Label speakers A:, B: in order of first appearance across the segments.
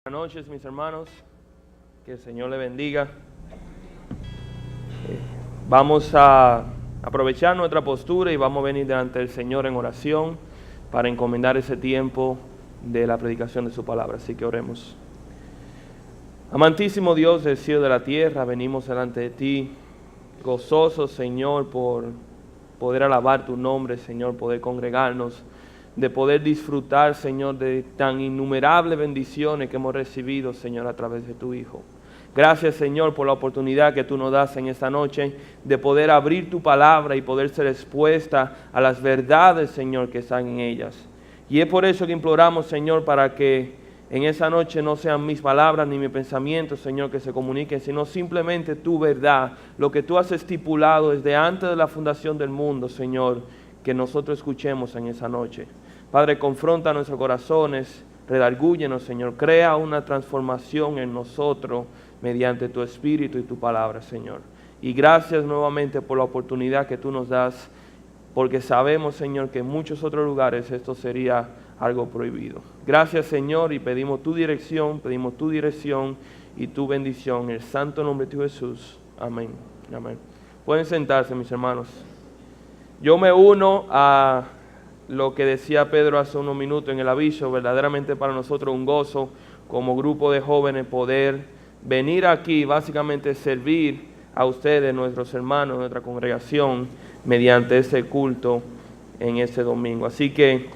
A: Buenas noches, mis hermanos, que el Señor le bendiga. Vamos a aprovechar nuestra postura y vamos a venir delante del Señor en oración para encomendar ese tiempo de la predicación de su palabra. Así que oremos. Amantísimo Dios del cielo y de la tierra, venimos delante de ti, gozosos, Señor, por poder alabar tu nombre, Señor, poder congregarnos, de poder disfrutar, Señor, de tan innumerables bendiciones que hemos recibido, Señor, a través de tu Hijo. Gracias, Señor, por la oportunidad que tú nos das en esta noche de poder abrir tu palabra y poder ser expuesta a las verdades, Señor, que están en ellas. Y es por eso que imploramos, Señor, para que en esa noche no sean mis palabras ni mis pensamientos, Señor, que se comuniquen, sino simplemente tu verdad, lo que tú has estipulado desde antes de la fundación del mundo, Señor, que nosotros escuchemos en esa noche. Padre, confronta nuestros corazones, redargúyenos, Señor, crea una transformación en nosotros mediante tu Espíritu y tu palabra, Señor. Y gracias nuevamente por la oportunidad que tú nos das, porque sabemos, Señor, que en muchos otros lugares esto sería algo prohibido. Gracias, Señor, y pedimos tu dirección y tu bendición en el santo nombre de Jesús. Amén. Amén. Pueden sentarse, mis hermanos. Yo me uno a lo que decía Pedro hace unos minutos en el aviso. Verdaderamente para nosotros un gozo como grupo de jóvenes poder venir aquí, básicamente servir a ustedes, nuestros hermanos, nuestra congregación, mediante ese culto en ese domingo. Así que,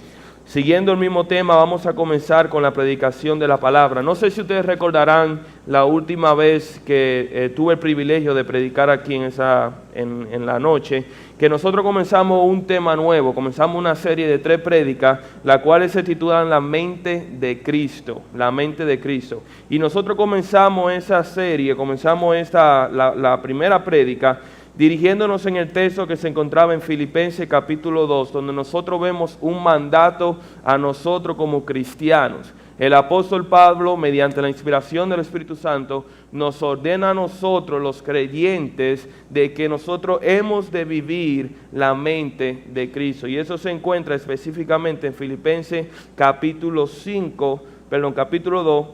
A: siguiendo el mismo tema, vamos a comenzar con la predicación de la palabra. No sé si ustedes recordarán la última vez que tuve el privilegio de predicar aquí en la noche, que nosotros comenzamos un tema nuevo, comenzamos una serie de 3 prédicas, las cuales se titulan La mente de Cristo, la mente de Cristo. Y nosotros comenzamos esa serie, la primera prédica, dirigiéndonos en el texto que se encontraba en Filipenses capítulo 2, donde nosotros vemos un mandato a nosotros como cristianos. El apóstol Pablo, mediante la inspiración del Espíritu Santo, nos ordena a nosotros, los creyentes, de que nosotros hemos de vivir la mente de Cristo. Y eso se encuentra específicamente en Filipenses capítulo 2,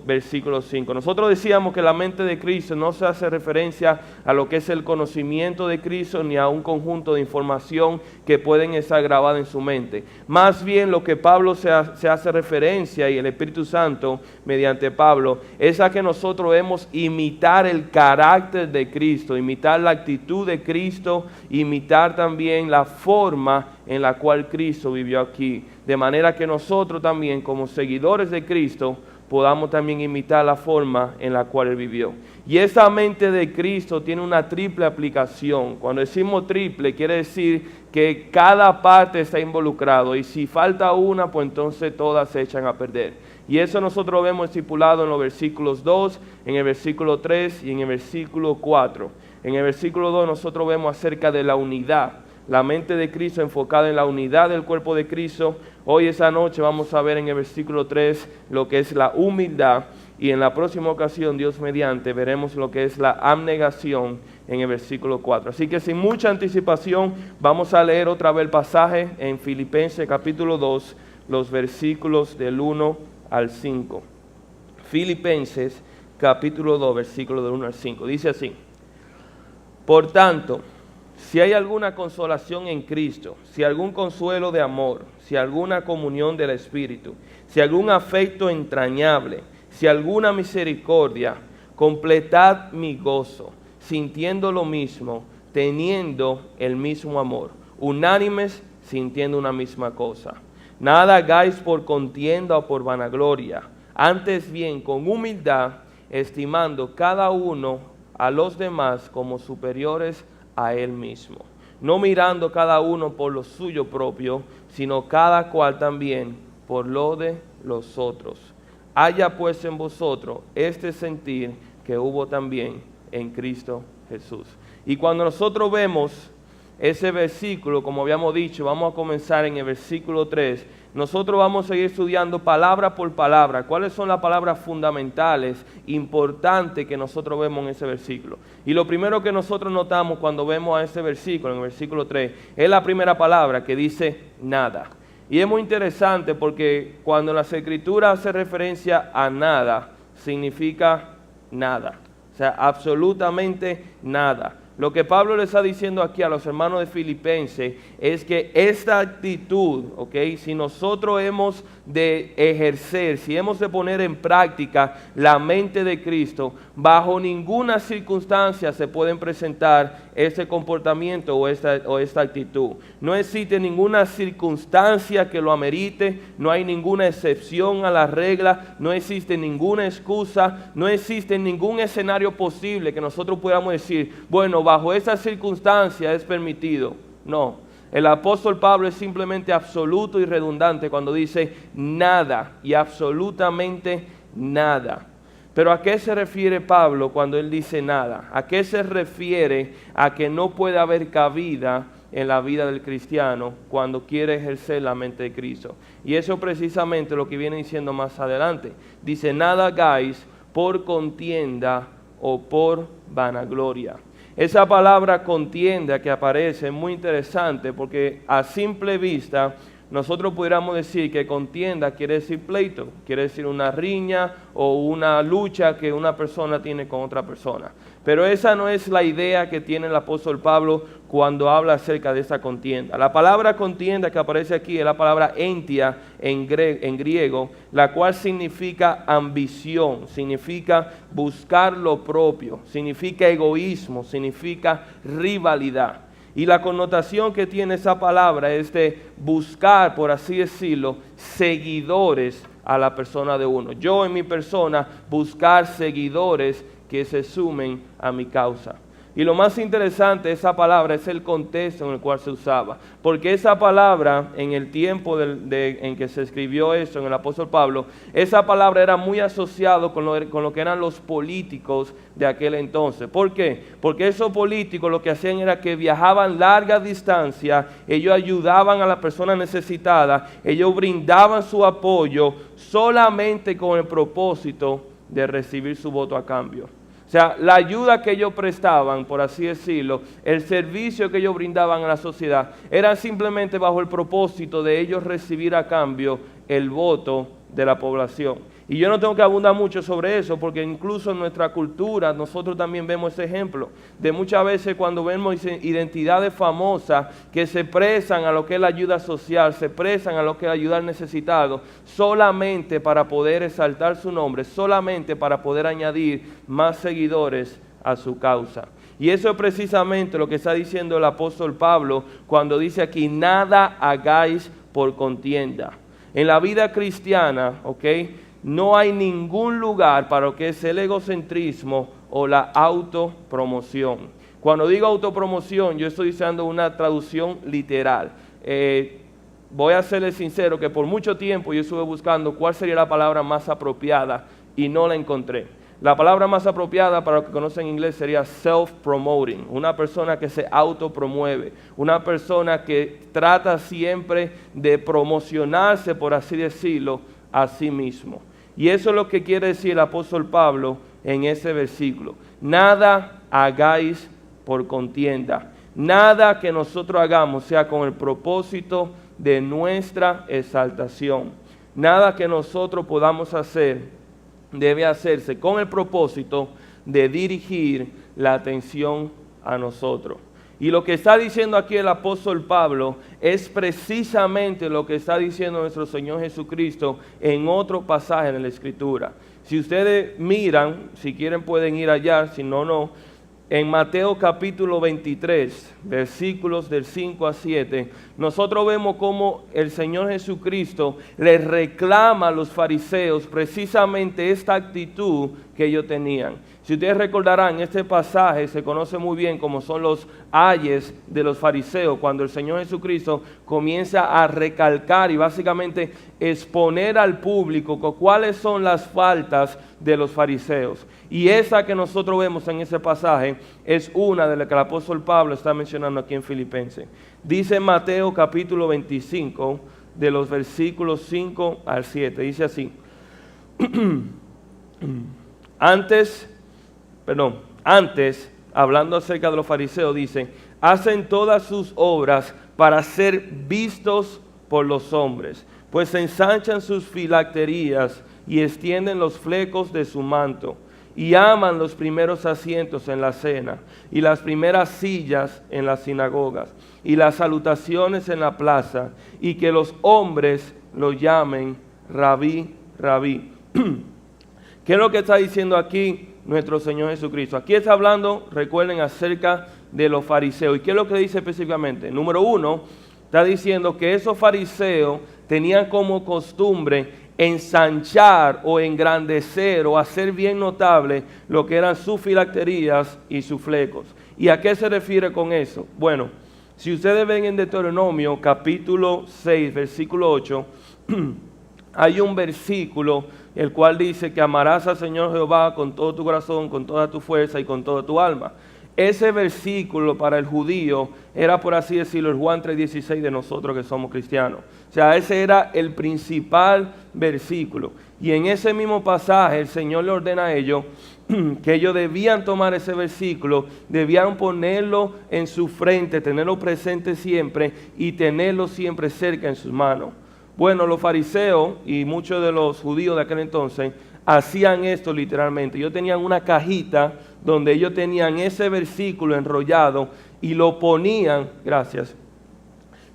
A: versículo 5. Nosotros decíamos que la mente de Cristo no se hace referencia a lo que es el conocimiento de Cristo ni a un conjunto de información que pueden estar grabadas en su mente. Más bien lo que Pablo se hace referencia, y el Espíritu Santo mediante Pablo, es a que nosotros hemos imitar el carácter de Cristo, imitar la actitud de Cristo, imitar también la forma en la cual Cristo vivió aquí, de manera que nosotros también, como seguidores de Cristo, podamos también imitar la forma en la cual Él vivió. Y esa mente de Cristo tiene una triple aplicación. Cuando decimos triple, quiere decir que cada parte está involucrado, y si falta una, pues entonces todas se echan a perder. Y eso nosotros vemos estipulado en los versículos 2, en el versículo 3 y en el versículo 4. En el versículo 2 nosotros vemos acerca de la unidad. La mente de Cristo enfocada en la unidad del cuerpo de Cristo. Hoy esa noche vamos a ver en el versículo 3 lo que es la humildad, y en la próxima ocasión, Dios mediante, veremos lo que es la abnegación en el versículo 4. Así que sin mucha anticipación vamos a leer otra vez el pasaje en Filipenses capítulo 2, los versículos del 1 al 5. Filipenses capítulo 2, versículos del 1 al 5. Dice así: Por tanto, si hay alguna consolación en Cristo, si algún consuelo de amor, si alguna comunión del Espíritu, si algún afecto entrañable, si alguna misericordia, completad mi gozo, sintiendo lo mismo, teniendo el mismo amor, unánimes, sintiendo una misma cosa. Nada hagáis por contienda o por vanagloria, antes bien con humildad, estimando cada uno a los demás como superiores a él mismo, no mirando cada uno por lo suyo propio, sino cada cual también por lo de los otros. Haya pues en vosotros este sentir que hubo también en Cristo Jesús. Y cuando nosotros vemos ese versículo, como habíamos dicho, vamos a comenzar en el versículo 3. Nosotros vamos a seguir estudiando palabra por palabra cuáles son las palabras fundamentales, importantes que nosotros vemos en ese versículo. Y lo primero que nosotros notamos cuando vemos a ese versículo, en el versículo 3, es la primera palabra que dice nada. Y es muy interesante porque cuando las Escrituras hacen referencia a nada, significa nada. O sea, absolutamente nada. Lo que Pablo le está diciendo aquí a los hermanos de Filipenses es que esta actitud, ¿ok? Si nosotros hemos de ejercer, si hemos de poner en práctica la mente de Cristo, bajo ninguna circunstancia se pueden presentar ese comportamiento o esta actitud. No existe ninguna circunstancia que lo amerite, no hay ninguna excepción a la regla, no existe ninguna excusa, no existe ningún escenario posible que nosotros podamos decir, bueno, bajo esa circunstancia es permitido. No, el apóstol Pablo es simplemente absoluto y redundante cuando dice nada y absolutamente nada. Pero ¿a qué se refiere Pablo cuando él dice nada? ¿A qué se refiere a que no puede haber cabida en la vida del cristiano cuando quiere ejercer la mente de Cristo? Y eso precisamente lo que viene diciendo más adelante. Dice, nada hagáis por contienda o por vanagloria. Esa palabra contienda que aparece es muy interesante porque a simple vista nosotros pudiéramos decir que contienda quiere decir pleito, quiere decir una riña o una lucha que una persona tiene con otra persona. Pero esa no es la idea que tiene el apóstol Pablo cuando habla acerca de esa contienda. La palabra contienda que aparece aquí es la palabra entia en griego, la cual significa ambición, significa buscar lo propio, significa egoísmo, significa rivalidad. Y la connotación que tiene esa palabra es de buscar, por así decirlo, seguidores a la persona de uno. Yo en mi persona buscar seguidores que se sumen a mi causa. Y lo más interesante de esa palabra es el contexto en el cual se usaba. Porque esa palabra, en el tiempo en que se escribió eso en el apóstol Pablo, esa palabra era muy asociado con lo que eran los políticos de aquel entonces. ¿Por qué? Porque esos políticos lo que hacían era que viajaban largas distancias, ellos ayudaban a la persona necesitada, ellos brindaban su apoyo solamente con el propósito de recibir su voto a cambio. O sea, la ayuda que ellos prestaban, por así decirlo, el servicio que ellos brindaban a la sociedad, era simplemente bajo el propósito de ellos recibir a cambio el voto de la población. Y yo no tengo que abundar mucho sobre eso, porque incluso en nuestra cultura nosotros también vemos ese ejemplo, de muchas veces cuando vemos identidades famosas que se prestan a lo que es la ayuda social, se prestan a lo que es ayudar al necesitado, solamente para poder exaltar su nombre, solamente para poder añadir más seguidores a su causa. Y eso es precisamente lo que está diciendo el apóstol Pablo cuando dice aquí, nada hagáis por contienda. En la vida cristiana, ¿ok?, no hay ningún lugar para lo que es el egocentrismo o la autopromoción. Cuando digo autopromoción, yo estoy usando una traducción literal. Voy a serles sincero que por mucho tiempo yo estuve buscando cuál sería la palabra más apropiada y no la encontré. La palabra más apropiada para los que conocen inglés sería self-promoting, una persona que se autopromueve, una persona que trata siempre de promocionarse, por así decirlo, a sí mismo. Y eso es lo que quiere decir el apóstol Pablo en ese versículo. Nada hagáis por contienda. Nada que nosotros hagamos sea con el propósito de nuestra exaltación. Nada que nosotros podamos hacer debe hacerse con el propósito de dirigir la atención a nosotros. Y lo que está diciendo aquí el apóstol Pablo es precisamente lo que está diciendo nuestro Señor Jesucristo en otro pasaje de la Escritura. Si ustedes miran, si quieren pueden ir allá, si no, no. En Mateo capítulo 23, versículos del 5 a 7, nosotros vemos cómo el Señor Jesucristo le reclama a los fariseos precisamente esta actitud que ellos tenían. Si ustedes recordarán, este pasaje se conoce muy bien como son los ayes de los fariseos, cuando el Señor Jesucristo comienza a recalcar y básicamente exponer al público cuáles son las faltas de los fariseos. Y esa que nosotros vemos en ese pasaje es una de las que el apóstol Pablo está mencionando aquí en Filipenses. Dice Mateo capítulo 25, de los versículos 5 al 7, dice así. Antes, hablando acerca de los fariseos, dice, hacen todas sus obras para ser vistos por los hombres, pues ensanchan sus filacterías y extienden los flecos de su manto, y aman los primeros asientos en la cena, y las primeras sillas en las sinagogas, y las salutaciones en la plaza, y que los hombres lo llamen Rabí, Rabí. ¿Qué es lo que está diciendo aquí nuestro Señor Jesucristo? Aquí está hablando, recuerden, acerca de los fariseos. ¿Y qué es lo que dice específicamente? Número 1, está diciendo que esos fariseos tenían como costumbre ensanchar o engrandecer o hacer bien notable lo que eran sus filacterías y sus flecos. ¿Y a qué se refiere con eso? Bueno, si ustedes ven en Deuteronomio capítulo 6, versículo 8, hay un versículo el cual dice que amarás al Señor Jehová con todo tu corazón, con toda tu fuerza y con toda tu alma. Ese versículo para el judío era, por así decirlo, el Juan 3:16 de nosotros que somos cristianos. O sea, ese era el principal versículo. Y en ese mismo pasaje el Señor le ordena a ellos que ellos debían tomar ese versículo, debían ponerlo en su frente, tenerlo presente siempre y tenerlo siempre cerca en sus manos. Bueno, los fariseos y muchos de los judíos de aquel entonces hacían esto literalmente. Ellos tenían una cajita donde ellos tenían ese versículo enrollado y lo ponían, gracias,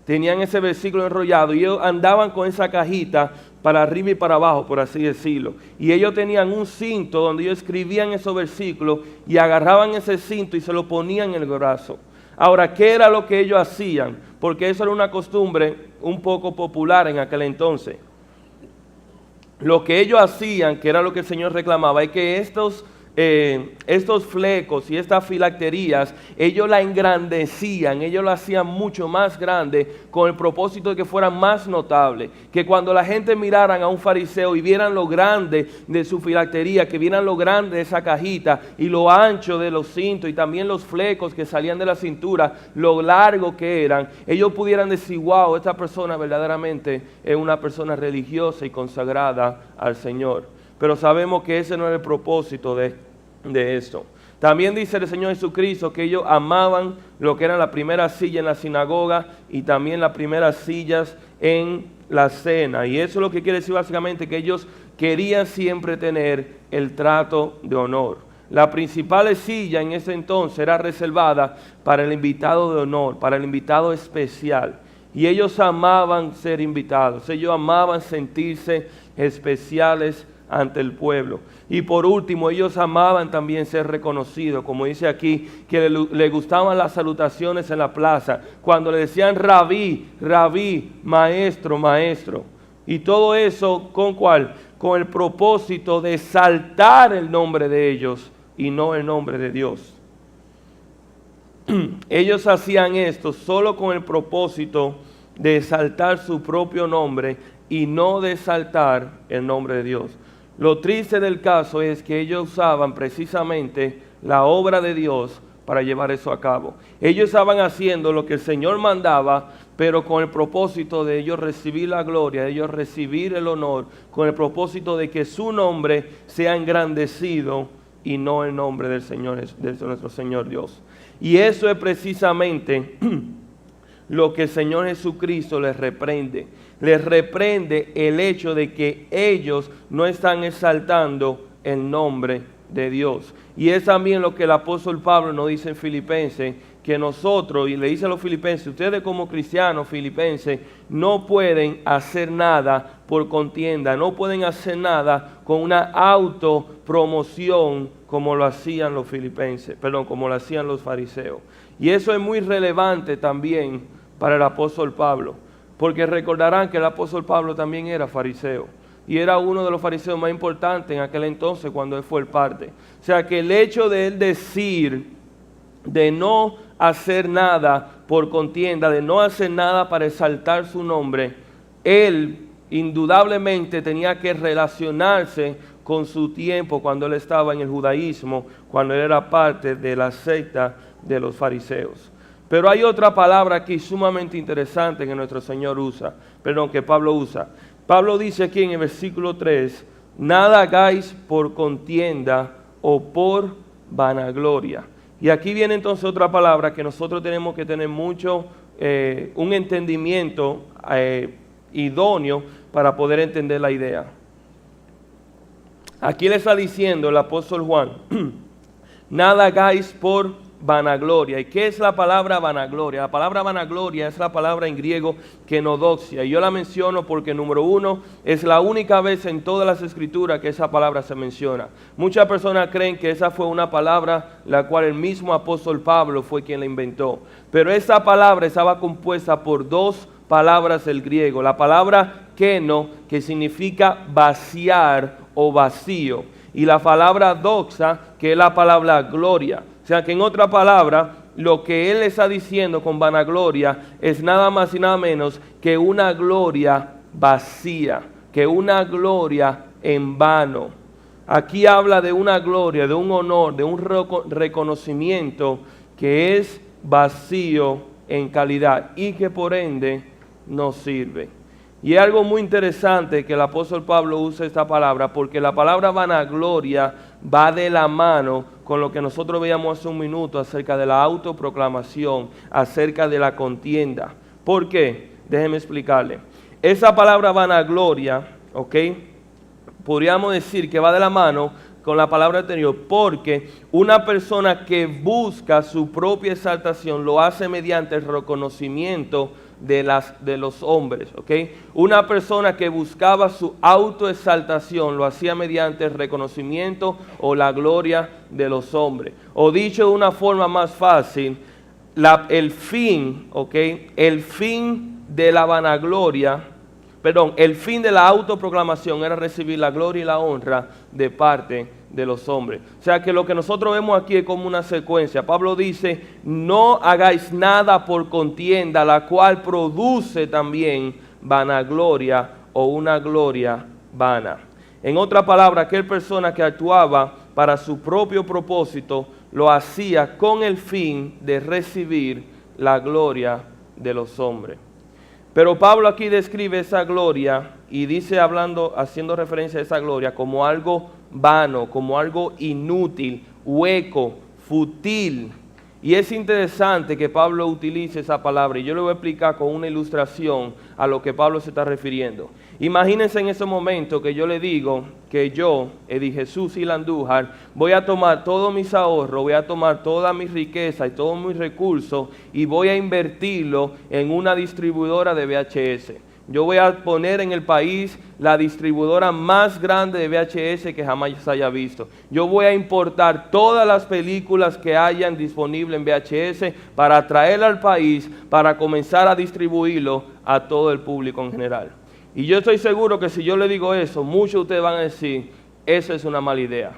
A: tenían ese versículo enrollado y ellos andaban con esa cajita para arriba y para abajo, por así decirlo. Y ellos tenían un cinto donde ellos escribían esos versículos y agarraban ese cinto y se lo ponían en el brazo. Ahora, ¿qué era lo que ellos hacían? Porque eso era una costumbre un poco popular en aquel entonces. Lo que ellos hacían, que era lo que el Señor reclamaba, es que estos flecos y estas filacterías, ellos la engrandecían, ellos la hacían mucho más grande con el propósito de que fueran más notables. Que cuando la gente miraran a un fariseo y vieran lo grande de su filactería, que vieran lo grande de esa cajita y lo ancho de los cintos y también los flecos que salían de la cintura, lo largo que eran, ellos pudieran decir, wow, esta persona verdaderamente es una persona religiosa y consagrada al Señor. Pero sabemos que ese no era el propósito de esto. También dice el Señor Jesucristo que ellos amaban lo que era la primera silla en la sinagoga y también las primeras sillas en la cena. Y eso es lo que quiere decir básicamente que ellos querían siempre tener el trato de honor. La principal silla en ese entonces era reservada para el invitado de honor, para el invitado especial. Y ellos amaban ser invitados, ellos amaban sentirse especiales ante el pueblo. Y por último, ellos amaban también ser reconocidos, como dice aquí, que le gustaban las salutaciones en la plaza, cuando le decían rabí, rabí, maestro, maestro. Y todo eso, ¿con cuál? Con el propósito de exaltar el nombre de ellos y no el nombre de Dios. Ellos hacían esto solo con el propósito de exaltar su propio nombre y no de exaltar el nombre de Dios. Lo triste del caso es que ellos usaban precisamente la obra de Dios para llevar eso a cabo. Ellos estaban haciendo lo que el Señor mandaba, pero con el propósito de ellos recibir la gloria, de ellos recibir el honor, con el propósito de que su nombre sea engrandecido y no el nombre del Señor, de nuestro Señor Dios. Y eso es precisamente lo que el Señor Jesucristo les reprende. Les reprende el hecho de que ellos no están exaltando el nombre de Dios. Y es también lo que el apóstol Pablo nos dice en Filipenses, que nosotros, y le dice a los filipenses, ustedes como cristianos filipenses no pueden hacer nada por contienda, no pueden hacer nada con una autopromoción como lo hacían los filipenses, como lo hacían los fariseos. Y eso es muy relevante también para el apóstol Pablo, porque recordarán que el apóstol Pablo también era fariseo, y era uno de los fariseos más importantes en aquel entonces cuando él fue el parte. O sea que el hecho de él decir, de no hacer nada por contienda, de no hacer nada para exaltar su nombre, él indudablemente tenía que relacionarse con su tiempo cuando él estaba en el judaísmo, cuando él era parte de la secta de los fariseos. Pero hay otra palabra aquí sumamente interesante que nuestro Señor usa, que Pablo usa. Pablo dice aquí en el versículo 3, nada hagáis por contienda o por vanagloria. Y aquí viene entonces otra palabra que nosotros tenemos que tener mucho, un entendimiento idóneo para poder entender la idea. Aquí le está diciendo el apóstol Juan, nada hagáis por vanagloria. ¿Y qué es la palabra vanagloria? La palabra vanagloria es la palabra en griego kenodoxia. Y yo la menciono porque, número uno, es la única vez en todas las escrituras que esa palabra se menciona. Muchas personas creen que esa fue una palabra la cual el mismo apóstol Pablo fue quien la inventó. Pero esa palabra estaba compuesta por dos palabras del griego. La palabra keno, que significa vaciar o vacío, y la palabra doxa, que es la palabra gloria. O sea que en otra palabra, lo que él está diciendo con vanagloria es nada más y nada menos que una gloria vacía, que una gloria en vano. Aquí habla de una gloria, de un honor, de un reconocimiento que es vacío en calidad y que por ende no sirve. Y es algo muy interesante que el apóstol Pablo use esta palabra, porque la palabra vanagloria va de la mano con lo que nosotros veíamos hace un minuto acerca de la autoproclamación, acerca de la contienda. ¿Por qué? Déjeme explicarle. Esa palabra vanagloria, ¿ok? Podríamos decir que va de la mano con la palabra anterior, porque una persona que busca su propia exaltación lo hace mediante el reconocimiento de los hombres, ¿ok? Una persona que buscaba su autoexaltación lo hacía mediante el reconocimiento o la gloria de los hombres. O dicho de una forma más fácil, el fin, ¿ok? El fin de la vanagloria, el fin de la autoproclamación era recibir la gloria y la honra de parte de los hombres. O sea que lo que nosotros vemos aquí es como una secuencia. Pablo dice, no hagáis nada por contienda, la cual produce también vanagloria o una gloria vana. En otra palabra, aquella persona que actuaba para su propio propósito, lo hacía con el fin de recibir la gloria de los hombres. Pero Pablo aquí describe esa gloria y dice, haciendo referencia a esa gloria como algo vano, como algo inútil, hueco, fútil. Y es interesante que Pablo utilice esa palabra y yo le voy a explicar con una ilustración a lo que Pablo se está refiriendo. Imagínense en ese momento que yo le digo que yo, Eddie Jesús Ilandújar, voy a tomar todos mis ahorros, voy a tomar toda mi riqueza y todos mis recursos y voy a invertirlo en una distribuidora de VHS. Yo voy a poner en el país la distribuidora más grande de VHS que jamás se haya visto. Yo voy a importar todas las películas que hayan disponibles en VHS para traerla al país, para comenzar a distribuirlo a todo el público en general. Y yo estoy seguro que si yo le digo eso, muchos de ustedes van a decir, esa es una mala idea.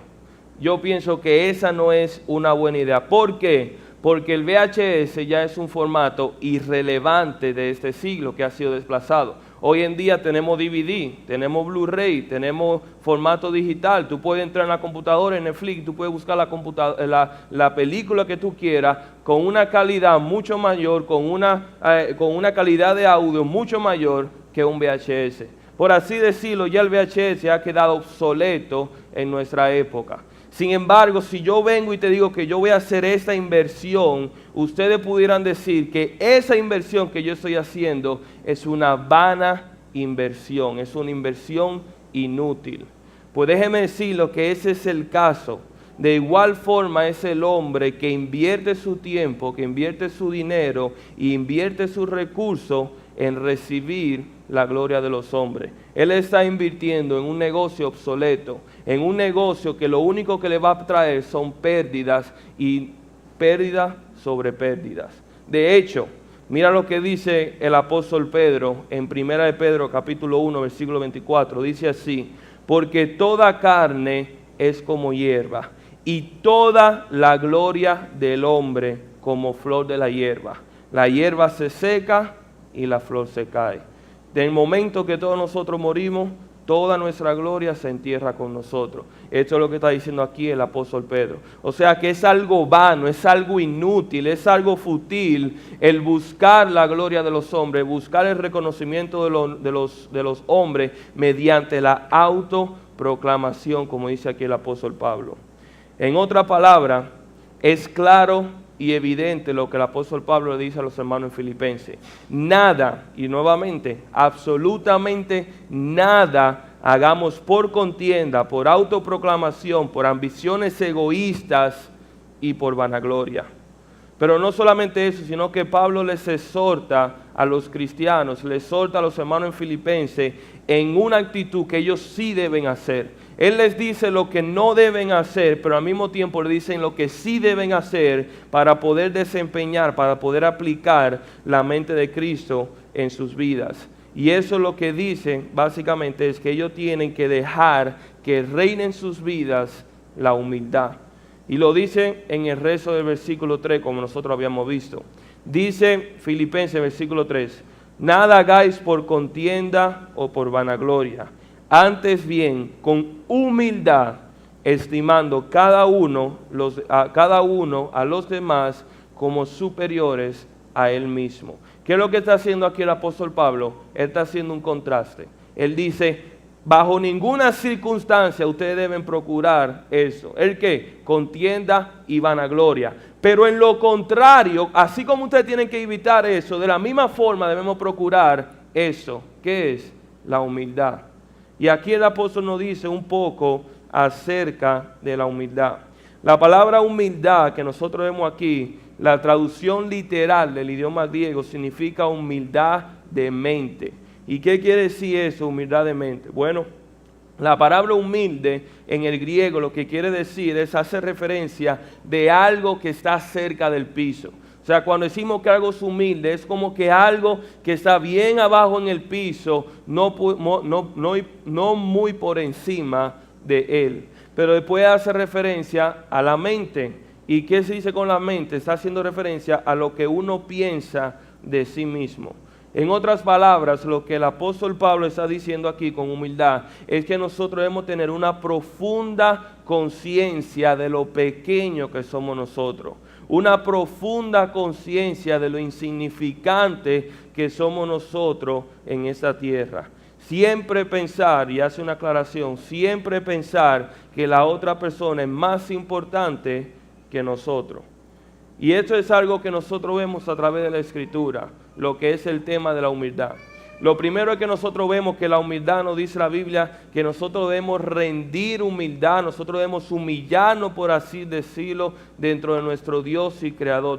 A: Yo pienso que esa no es una buena idea. ¿Por qué? Porque el VHS ya es un formato irrelevante de este siglo que ha sido desplazado. Hoy en día tenemos DVD, tenemos Blu-ray, tenemos formato digital. Tú puedes entrar en la computadora, en Netflix, tú puedes buscar la película que tú quieras con una calidad mucho mayor, con una calidad de audio mucho mayor que un VHS. Por así decirlo, ya el VHS ha quedado obsoleto en nuestra época. Sin embargo, si yo vengo y te digo que yo voy a hacer esta inversión, ustedes pudieran decir que esa inversión que yo estoy haciendo es una vana inversión, es una inversión inútil. Pues déjeme decirlo que ese es el caso. De igual forma es el hombre que invierte su tiempo, que invierte su dinero y invierte sus recursos en recibir la gloria de los hombres. Él está invirtiendo en un negocio obsoleto, en un negocio que lo único que le va a traer son pérdidas y pérdidas sobre pérdidas. De hecho, mira lo que dice el apóstol Pedro en 1 de Pedro capítulo 1 versículo 24. Dice así, porque toda carne es como hierba y toda la gloria del hombre como flor de la hierba. La hierba se seca y la flor se cae. Del momento que todos nosotros morimos, toda nuestra gloria se entierra con nosotros. Esto es lo que está diciendo aquí el apóstol Pedro. O sea que es algo vano, es algo inútil, es algo fútil el buscar la gloria de los hombres, buscar el reconocimiento de los hombres mediante la autoproclamación, como dice aquí el apóstol Pablo. En otra palabra, es claro y evidente lo que el apóstol Pablo le dice a los hermanos en Filipenses. Nada, y nuevamente, absolutamente nada hagamos por contienda, por autoproclamación, por ambiciones egoístas y por vanagloria. Pero no solamente eso, sino que Pablo les exhorta a los cristianos, les exhorta a los hermanos en Filipenses en una actitud que ellos sí deben hacer. Él les dice lo que no deben hacer, pero al mismo tiempo le dicen lo que sí deben hacer para poder desempeñar, para poder aplicar la mente de Cristo en sus vidas. Y eso es lo que dicen básicamente, es que ellos tienen que dejar que reine en sus vidas la humildad. Y lo dice en el resto del versículo 3, como nosotros habíamos visto. Dice Filipenses, versículo 3, nada hagáis por contienda o por vanagloria, antes bien con humildad, estimando cada uno a los demás como superiores a él mismo. ¿Qué es lo que está haciendo aquí el apóstol Pablo? Él está haciendo un contraste. Él dice, bajo ninguna circunstancia ustedes deben procurar eso. ¿El qué? Contienda y vanagloria. Pero en lo contrario, así como ustedes tienen que evitar eso, de la misma forma debemos procurar eso. ¿Qué es? La humildad. Y aquí el apóstol nos dice un poco acerca de la humildad. La palabra humildad que nosotros vemos aquí, la traducción literal del idioma griego significa humildad de mente. ¿Y qué quiere decir eso, humildad de mente? Bueno, la palabra humilde en el griego lo que quiere decir es hacer referencia de algo que está cerca del piso. O sea, cuando decimos que algo es humilde, es como que algo que está bien abajo en el piso, no muy por encima de él. Pero después hace referencia a la mente. ¿Y qué se dice con la mente? Está haciendo referencia a lo que uno piensa de sí mismo. En otras palabras, lo que el apóstol Pablo está diciendo aquí con humildad es que nosotros debemos tener una profunda conciencia de lo pequeño que somos nosotros. Una profunda conciencia de lo insignificante que somos nosotros en esta tierra. Siempre pensar, y hace una aclaración, siempre pensar que la otra persona es más importante que nosotros. Y esto es algo que nosotros vemos a través de la Escritura, lo que es el tema de la humildad. Lo primero es que nosotros vemos que la humildad, nos dice la Biblia, que nosotros debemos rendir humildad, nosotros debemos humillarnos, por así decirlo, dentro de nuestro Dios y Creador,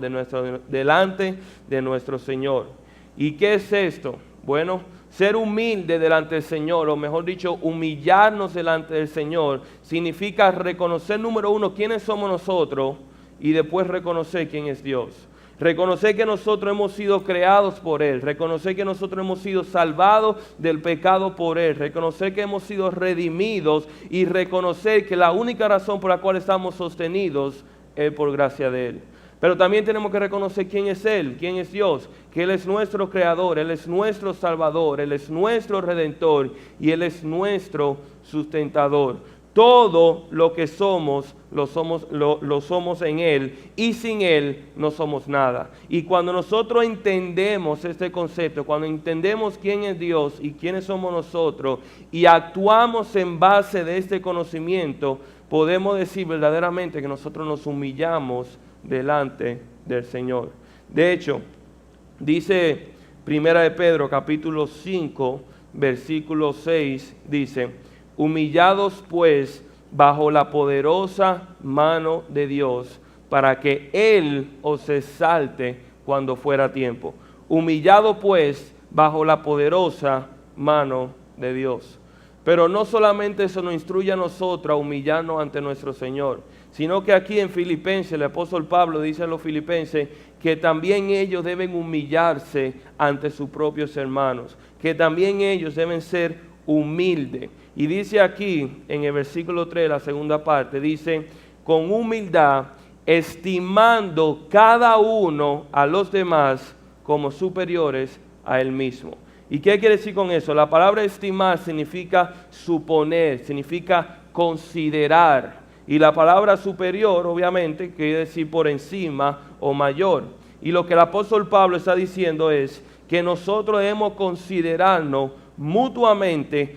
A: delante de nuestro Señor. ¿Y qué es esto? Bueno, ser humilde delante del Señor, o mejor dicho, humillarnos delante del Señor, significa reconocer, número uno, quiénes somos nosotros, y después reconocer quién es Dios. Reconocer que nosotros hemos sido creados por Él. Reconocer que nosotros hemos sido salvados del pecado por Él. Reconocer que hemos sido redimidos y reconocer que la única razón por la cual estamos sostenidos es por gracia de Él. Pero también tenemos que reconocer quién es Él, quién es Dios, que Él es nuestro creador, Él es nuestro salvador, Él es nuestro redentor y Él es nuestro sustentador. Todo lo que somos, lo somos en Él, y sin Él no somos nada. Y cuando nosotros entendemos este concepto, cuando entendemos quién es Dios y quiénes somos nosotros, y actuamos en base de este conocimiento, podemos decir verdaderamente que nosotros nos humillamos delante del Señor. De hecho, dice Primera de Pedro, capítulo 5, versículo 6, dice: humillados pues bajo la poderosa mano de Dios, para que Él os exalte cuando fuera tiempo. Humillado pues bajo la poderosa mano de Dios. Pero no solamente eso nos instruye a nosotros a humillarnos ante nuestro Señor, sino que aquí en Filipenses, el apóstol Pablo dice a los filipenses que también ellos deben humillarse ante sus propios hermanos, que también ellos deben ser humildes. Y dice aquí en el versículo 3, la segunda parte, dice: con humildad, estimando cada uno a los demás como superiores a él mismo. ¿Y qué quiere decir con eso? La palabra estimar significa suponer, significa considerar. Y la palabra superior, obviamente, quiere decir por encima o mayor. Y lo que el apóstol Pablo está diciendo es que nosotros debemos considerarnos mutuamente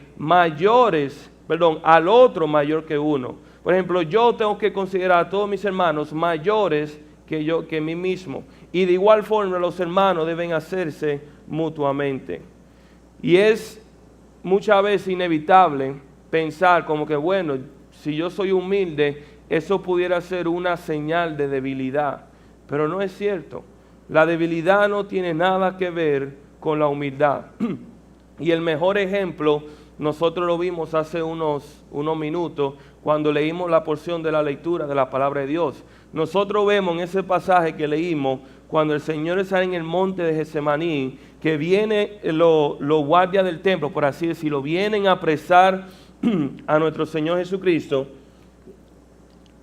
A: al otro mayor que uno. Por ejemplo, yo tengo que considerar a todos mis hermanos mayores que mí mismo. Y de igual forma los hermanos deben hacerse mutuamente. Y es muchas veces inevitable pensar como que, bueno, si yo soy humilde, eso pudiera ser una señal de debilidad. Pero no es cierto. La debilidad no tiene nada que ver con la humildad. Y el mejor ejemplo, nosotros lo vimos hace unos minutos, cuando leímos la porción de la lectura de la palabra de Dios. Nosotros vemos en ese pasaje que leímos, cuando el Señor está en el monte de Getsemaní, que viene los guardias del templo, por así decirlo, vienen a apresar a nuestro Señor Jesucristo.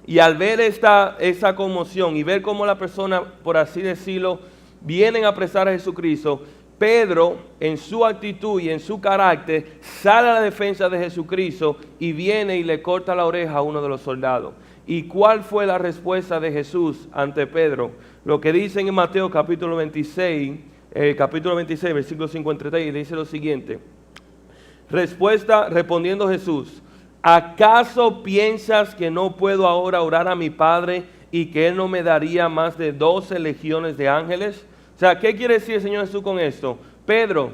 A: Y al ver esa conmoción y ver cómo la persona, por así decirlo, vienen a apresar a Jesucristo, Pedro, en su actitud y en su carácter, sale a la defensa de Jesucristo y viene y le corta la oreja a uno de los soldados. ¿Y cuál fue la respuesta de Jesús ante Pedro? Lo que dicen en Mateo capítulo 26, versículo 53, dice lo siguiente. Respuesta respondiendo Jesús: ¿acaso piensas que no puedo ahora orar a mi Padre y que Él no me daría más de 12 legiones de ángeles? O sea, ¿qué quiere decir el Señor Jesús con esto? Pedro,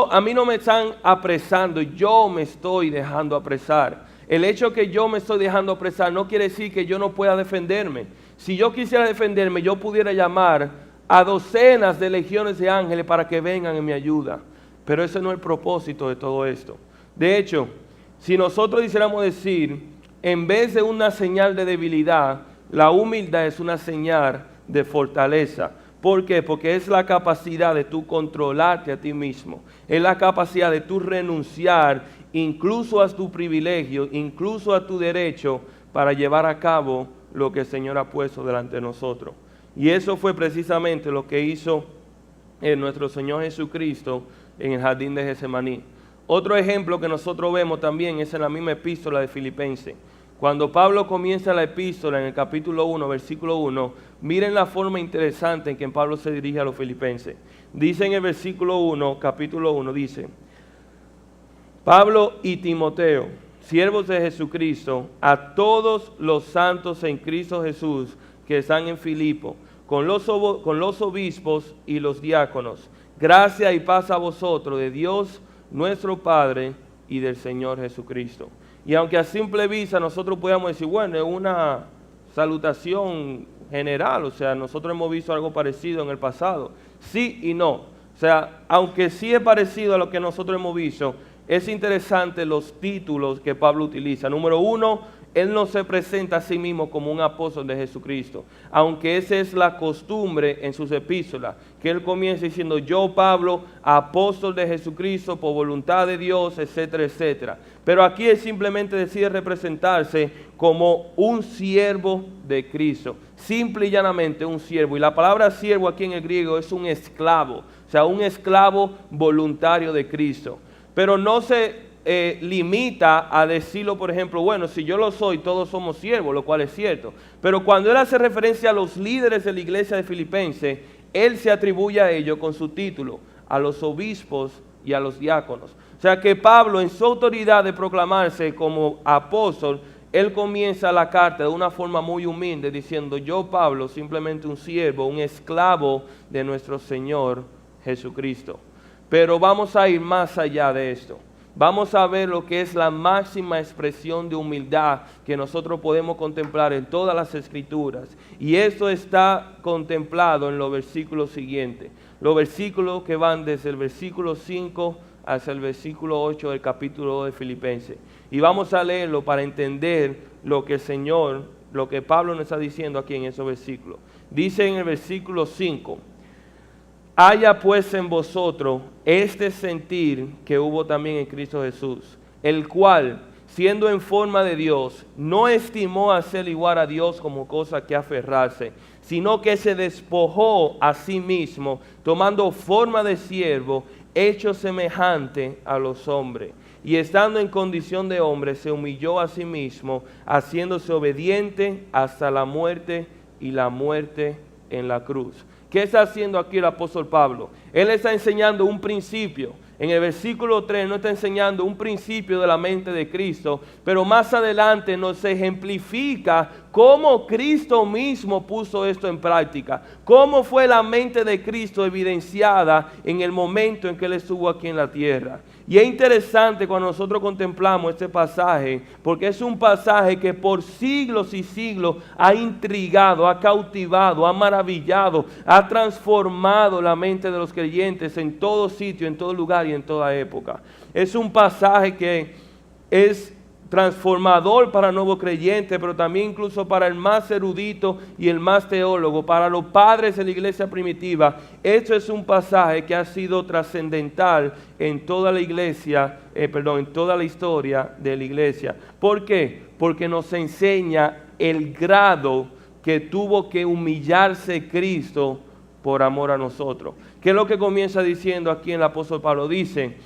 A: a mí no me están apresando, yo me estoy dejando apresar. El hecho que yo me estoy dejando apresar no quiere decir que yo no pueda defenderme. Si yo quisiera defenderme, yo pudiera llamar a docenas de legiones de ángeles para que vengan en mi ayuda. Pero ese no es el propósito de todo esto. De hecho, si nosotros quisiéramos decir, en vez de una señal de debilidad, la humildad es una señal de fortaleza. ¿Por qué? Porque es la capacidad de tú controlarte a ti mismo. Es la capacidad de tú renunciar incluso a tu privilegio, incluso a tu derecho, para llevar a cabo lo que el Señor ha puesto delante de nosotros. Y eso fue precisamente lo que hizo nuestro Señor Jesucristo en el jardín de Getsemaní. Otro ejemplo que nosotros vemos también es en la misma epístola de Filipenses. Cuando Pablo comienza la epístola en el capítulo 1, versículo 1, miren la forma interesante en que Pablo se dirige a los filipenses. Dice en el versículo 1, capítulo 1, dice: Pablo y Timoteo, siervos de Jesucristo, a todos los santos en Cristo Jesús que están en Filipo, con los obispos y los diáconos, gracia y paz a vosotros de Dios nuestro Padre y del Señor Jesucristo. Y aunque a simple vista nosotros podamos decir, bueno, es una salutación general, o sea, nosotros hemos visto algo parecido en el pasado. Sí y no. O sea, aunque sí es parecido a lo que nosotros hemos visto, es interesante los títulos que Pablo utiliza. Número uno, él no se presenta a sí mismo como un apóstol de Jesucristo, aunque esa es la costumbre en sus epístolas, que él comienza diciendo: yo, Pablo, apóstol de Jesucristo por voluntad de Dios, etcétera, etcétera. Pero aquí él simplemente decide representarse como un siervo de Cristo, simple y llanamente un siervo. Y la palabra siervo aquí en el griego es un esclavo, o sea, un esclavo voluntario de Cristo. Pero no se limita a decirlo, por ejemplo, bueno, si yo lo soy, todos somos siervos, lo cual es cierto. Pero cuando él hace referencia a los líderes de la iglesia de Filipenses, él se atribuye a ellos con su título, a los obispos y a los diáconos. O sea que Pablo, en su autoridad de proclamarse como apóstol, él comienza la carta de una forma muy humilde, diciendo: yo, Pablo, simplemente un siervo, un esclavo de nuestro Señor Jesucristo. Pero vamos a ir más allá de esto. Vamos a ver lo que es la máxima expresión de humildad que nosotros podemos contemplar en todas las Escrituras. Y esto está contemplado en los versículos siguientes. Los versículos que van desde el versículo 5 hasta el versículo 8 del capítulo 2 de Filipenses. Y vamos a leerlo para entender lo que el Señor, lo que Pablo nos está diciendo aquí en esos versículos. Dice en el versículo 5: haya pues en vosotros este sentir que hubo también en Cristo Jesús, el cual, siendo en forma de Dios, no estimó a ser igual a Dios como cosa que aferrarse, sino que se despojó a sí mismo, tomando forma de siervo, hecho semejante a los hombres. Y estando en condición de hombre, se humilló a sí mismo, haciéndose obediente hasta la muerte, y la muerte en la cruz. ¿Qué está haciendo aquí el apóstol Pablo? Él está enseñando un principio. En el versículo 3 nos está enseñando un principio de la mente de Cristo, pero más adelante nos ejemplifica cómo Cristo mismo puso esto en práctica, cómo fue la mente de Cristo evidenciada en el momento en que Él estuvo aquí en la tierra. Y es interesante cuando nosotros contemplamos este pasaje, porque es un pasaje que por siglos y siglos ha intrigado, ha cautivado, ha maravillado, ha transformado la mente de los creyentes en todo sitio, en todo lugar y en toda época. Es un pasaje que es transformador para el nuevo creyente, pero también incluso para el más erudito y el más teólogo, para los padres de la iglesia primitiva. Esto es un pasaje que ha sido trascendental en toda la iglesia, en toda la historia de la iglesia. ¿Por qué? Porque nos enseña el grado que tuvo que humillarse Cristo por amor a nosotros. ¿Qué es lo que comienza diciendo aquí el apóstol Pablo? Dice: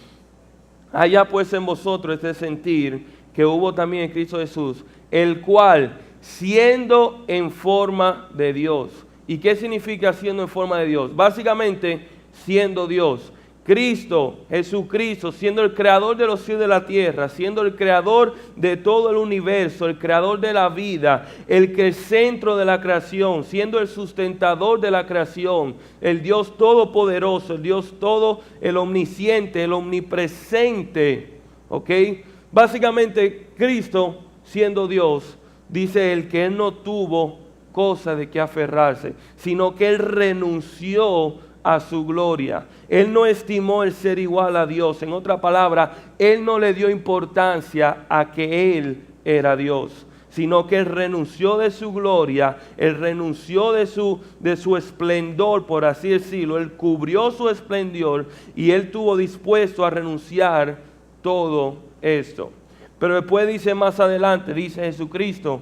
A: haya pues en vosotros este sentir que hubo también en Cristo Jesús, el cual, siendo en forma de Dios. ¿Y qué significa siendo en forma de Dios? Básicamente, siendo Dios. Cristo, Jesucristo, siendo el creador de los cielos y de la tierra, siendo el creador de todo el universo, el creador de la vida, el centro de la creación, siendo el sustentador de la creación, el Dios todopoderoso, el Dios todo, el omnisciente, el omnipresente, ¿ok? Básicamente, Cristo, siendo Dios, dice Él que Él no tuvo cosa de qué aferrarse, sino que Él renunció a su gloria. Él no estimó el ser igual a Dios. En otra palabra, Él no le dio importancia a que Él era Dios, sino que Él renunció de su gloria, Él renunció de su esplendor, por así decirlo. Él cubrió su esplendor y Él tuvo dispuesto a renunciar todo esto. Pero después dice más adelante, dice Jesucristo,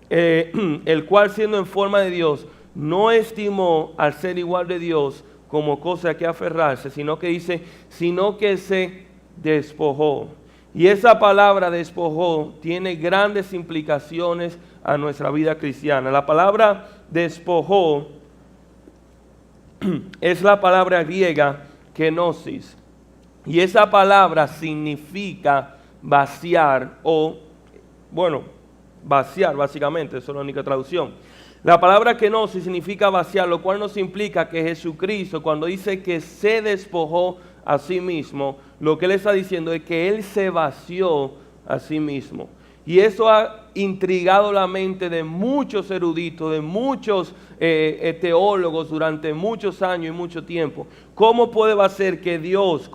A: el cual siendo en forma de Dios, no estimó al ser igual de Dios como cosa a que aferrarse, sino que dice, sino que se despojó. Y esa palabra despojó tiene grandes implicaciones a nuestra vida cristiana. La palabra despojó es la palabra griega kenosis. Y esa palabra significa vaciar vaciar básicamente, esa es la única traducción. La palabra kenosis significa vaciar, lo cual nos implica que Jesucristo, cuando dice que se despojó a sí mismo, lo que Él está diciendo es que Él se vació a sí mismo. Y eso ha intrigado la mente de muchos eruditos, de muchos teólogos durante muchos años y mucho tiempo. ¿Cómo puede ser que Dios,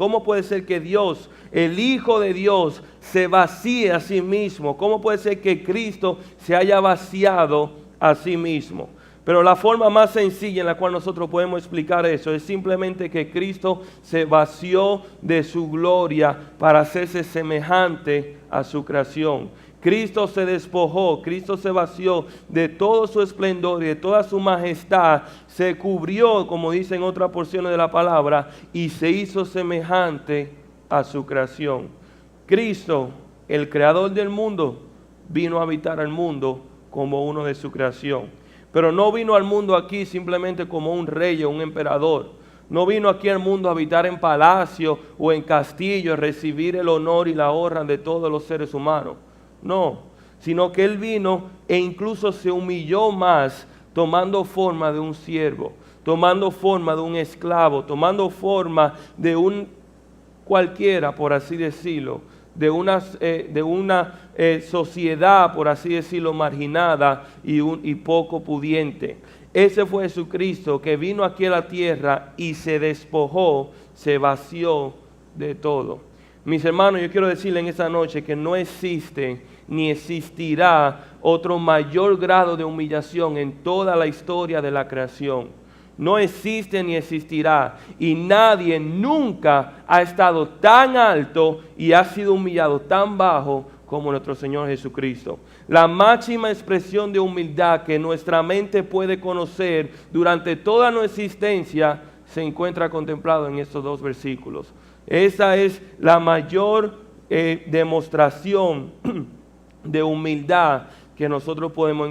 A: el Hijo de Dios, se vacíe a sí mismo? ¿Cómo puede ser que Cristo se haya vaciado a sí mismo? Pero la forma más sencilla en la cual nosotros podemos explicar eso es simplemente que Cristo se vació de su gloria para hacerse semejante a su creación. Cristo se despojó, Cristo se vació de todo su esplendor y de toda su majestad, se cubrió, como dice en otras porciones de la palabra, y se hizo semejante a su creación. Cristo, el creador del mundo, vino a habitar al mundo como uno de su creación. Pero no vino al mundo aquí simplemente como un rey o un emperador. No vino aquí al mundo a habitar en palacio o en castillo, a recibir el honor y la honra de todos los seres humanos. No, sino que Él vino e incluso se humilló más, tomando forma de un siervo, tomando forma de un esclavo, tomando forma de un cualquiera, por así decirlo, de una sociedad, por así decirlo, marginada y poco pudiente. Ese fue Jesucristo que vino aquí a la tierra y se despojó, se vació de todo. Mis hermanos, yo quiero decirles en esta noche que no existe ni existirá otro mayor grado de humillación en toda la historia de la creación. No existe ni existirá, y nadie nunca ha estado tan alto y ha sido humillado tan bajo como nuestro Señor Jesucristo. La máxima expresión de humildad que nuestra mente puede conocer durante toda nuestra existencia se encuentra contemplado en estos dos versículos. Esa es la mayor demostración de humildad que nosotros podemos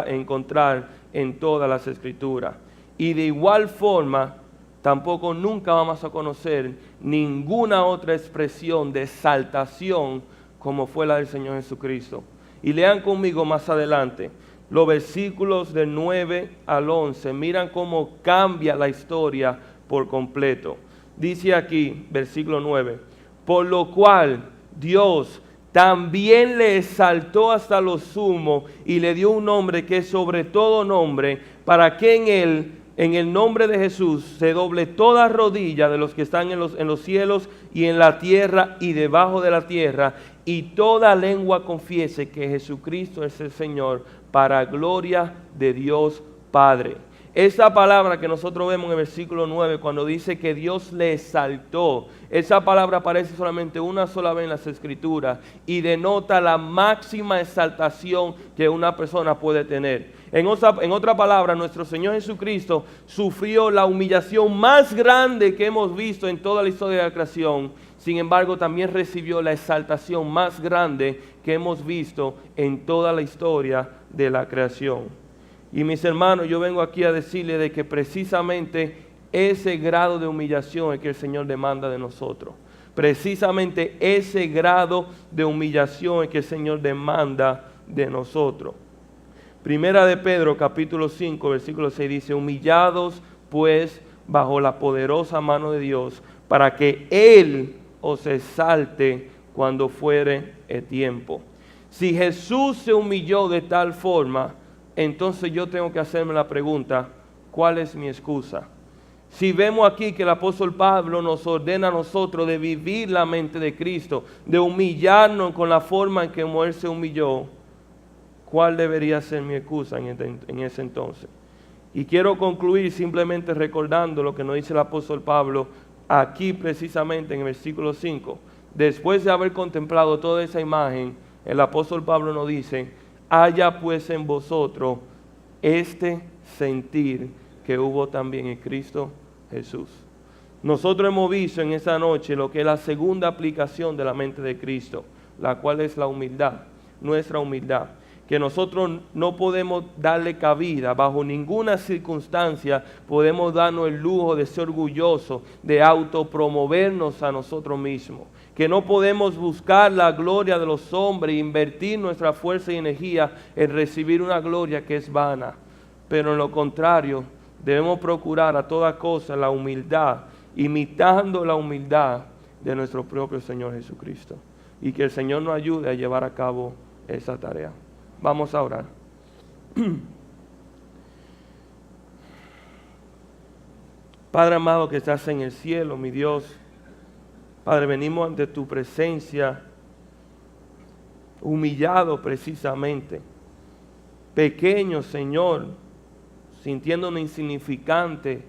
A: encontrar en todas las Escrituras. Y de igual forma, tampoco nunca vamos a conocer ninguna otra expresión de exaltación como fue la del Señor Jesucristo. Y lean conmigo más adelante los versículos del 9 al 11. Miran cómo cambia la historia por completo. Dice aquí, versículo 9, por lo cual Dios también le exaltó hasta lo sumo y le dio un nombre que es sobre todo nombre, para que en él, en el nombre de Jesús, se doble toda rodilla de los que están en los cielos y en la tierra y debajo de la tierra, y toda lengua confiese que Jesucristo es el Señor, para gloria de Dios Padre. Esa palabra que nosotros vemos en el versículo 9, cuando dice que Dios le exaltó, esa palabra aparece solamente una sola vez en las Escrituras y denota la máxima exaltación que una persona puede tener. En otra palabra, nuestro Señor Jesucristo sufrió la humillación más grande que hemos visto en toda la historia de la creación. Sin embargo, también recibió la exaltación más grande que hemos visto en toda la historia de la creación. Y mis hermanos, yo vengo aquí a decirles de que precisamente ese grado de humillación es que el Señor demanda de nosotros. Precisamente ese grado de humillación es que el Señor demanda de nosotros. Primera de Pedro, capítulo 5, versículo 6 dice, humillados pues bajo la poderosa mano de Dios, para que Él os exalte cuando fuere el tiempo. Si Jesús se humilló de tal forma, entonces yo tengo que hacerme la pregunta, ¿cuál es mi excusa? Si vemos aquí que el apóstol Pablo nos ordena a nosotros de vivir la mente de Cristo, de humillarnos con la forma en que Él se humilló, ¿cuál debería ser mi excusa en ese entonces? Y quiero concluir simplemente recordando lo que nos dice el apóstol Pablo aquí precisamente en el versículo 5. Después de haber contemplado toda esa imagen, el apóstol Pablo nos dice, haya pues en vosotros este sentir que hubo también en Cristo Jesús. Nosotros hemos visto en esa noche lo que es la segunda aplicación de la mente de Cristo, la cual es la humildad, nuestra humildad. Que nosotros no podemos darle cabida, bajo ninguna circunstancia podemos darnos el lujo de ser orgullosos, de autopromovernos a nosotros mismos. Que no podemos buscar la gloria de los hombres e invertir nuestra fuerza y energía en recibir una gloria que es vana. Pero en lo contrario, debemos procurar a toda cosa la humildad, imitando la humildad de nuestro propio Señor Jesucristo. Y que el Señor nos ayude a llevar a cabo esa tarea. Vamos a orar. Padre amado que estás en el cielo, mi Dios, Padre, venimos ante tu presencia, humillados precisamente, pequeños, Señor, sintiéndonos insignificantes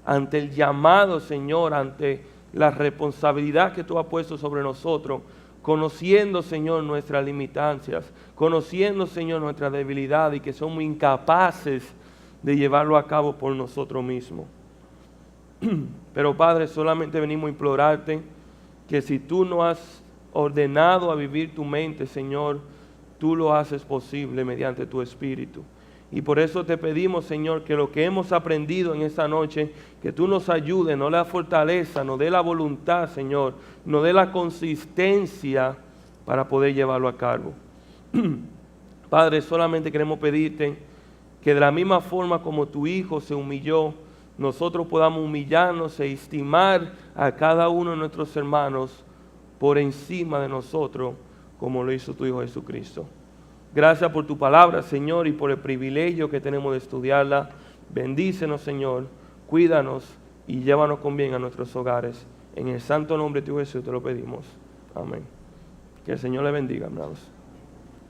A: ante el llamado, Señor, ante la responsabilidad que tú has puesto sobre nosotros, conociendo, Señor, nuestras limitancias, conociendo, Señor, nuestra debilidad y que somos incapaces de llevarlo a cabo por nosotros mismos. Pero, Padre, solamente venimos a implorarte que si tú nos has ordenado a vivir tu mente, Señor, tú lo haces posible mediante tu Espíritu. Y por eso te pedimos, Señor, que lo que hemos aprendido en esta noche, que tú nos ayudes, nos dé la fortaleza, nos dé la voluntad, Señor, nos dé la consistencia para poder llevarlo a cabo. Padre, solamente queremos pedirte que de la misma forma como tu Hijo se humilló, nosotros podamos humillarnos e estimar a cada uno de nuestros hermanos por encima de nosotros, como lo hizo tu Hijo Jesucristo. Gracias por tu palabra, Señor, y por el privilegio que tenemos de estudiarla. Bendícenos, Señor, cuídanos y llévanos con bien a nuestros hogares. En el santo nombre de tu Jesús te lo pedimos. Amén. Que el Señor le bendiga, amados.